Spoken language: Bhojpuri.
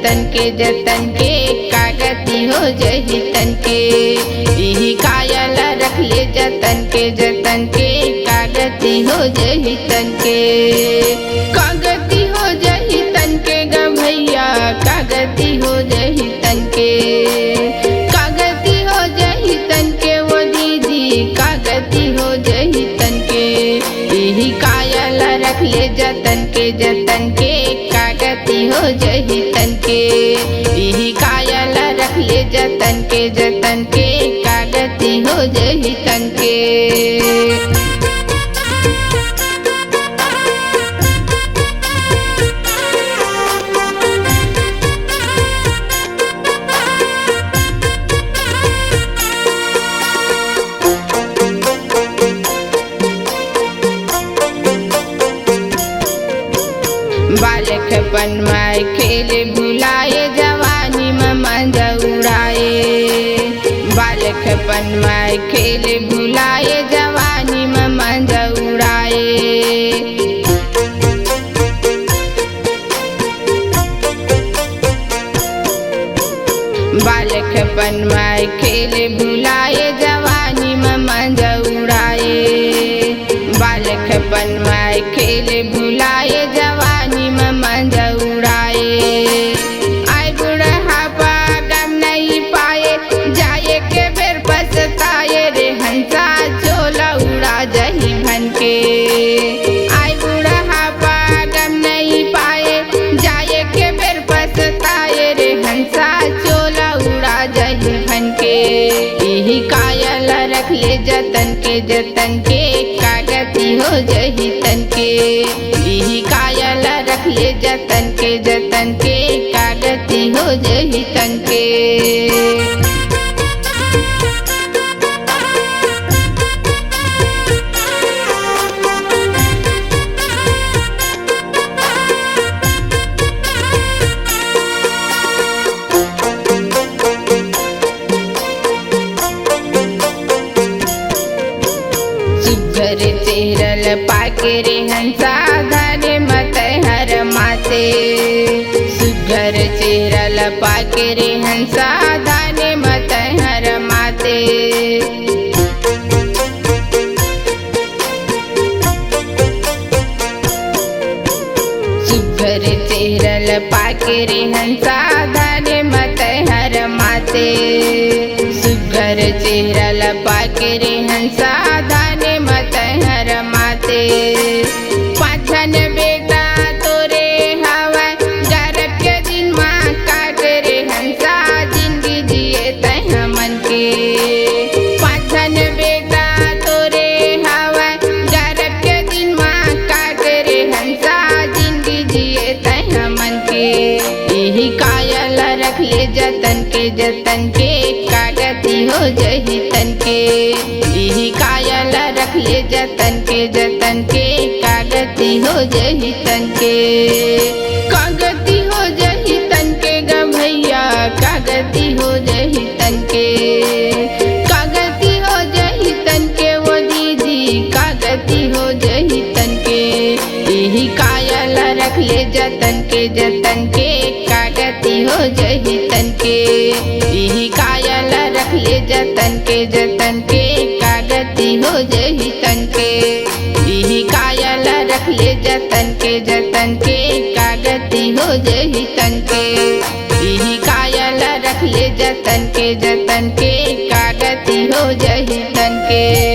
जतन के कागती हो जही तन के। इही कायल रख ले जतन के कागती हो जही तन के। कागती हो जही तन के ग भैया कागती हो जही तन के। कागती हो जही तन के वो दीदी कागती हो जही तन के। इही कायल रख ले जतन के कागती हो जही तन के। इही कायल रख ले जतन के कागती हो जही तन के। बालकपन में खेल भुलाए जवानी में मंद उड़ाए। बालकपन में खेल भुलाए जवानी में मंद उड़ाए। बालकपन में खेल भुलाए जवानी में मंद उड़ाए। बालकपन में खेल भुलाए जवानी में मंद उड़ाए। आय बुढ़ापा गम नहीं पाए जाए के बेर पछताए रे हंसा झोला उड़ा जही भन के। आय बुढ़ापा गम नहीं पाए जाए के बेर पछताए रे हंसा झोला उड़ा जही भन के। यही कायल रख ले जतन के कागती हो जही तन के। यही कायल रख ले जतन के कागती हो जही तन के। सुघर चेहरल पाके रे हंसा धरे मत हर माते। सुघर चेहरल पाके रे हंसा धरे मत हर माते। सुघर चेहरल पाके रे हंसा धरे मत हर माते। सुघर चेहरल पाके रे हंसा धरे मत हर माते। पाछन बेटा तोरे हवा घर के दिन माँ काट रे हंसा जिंदगी जिए तह मन के। पाछन बेटा तोरे हवा घर के दिन माँ काट रे हंसा जिंदगी जिए तह मन के। यही कायल रख ले जतन के कागती हो जही तन के। यही कायल रख ले जतन के कागती हो जही तन के। कागती हो जही तन के ग भैया कागती हो जही तन के। कागती हो जही तन के वो दीदी कागती हो जही तन के। यही कायल रख ले जतन के कागती हो जही तन के। यही कायल रख ले जतन के कागती हो जही तन के। यही कायल रख ले जतन के कागती हो जही तन के। यही कायल रख ले जतन के कागती हो जही तन के।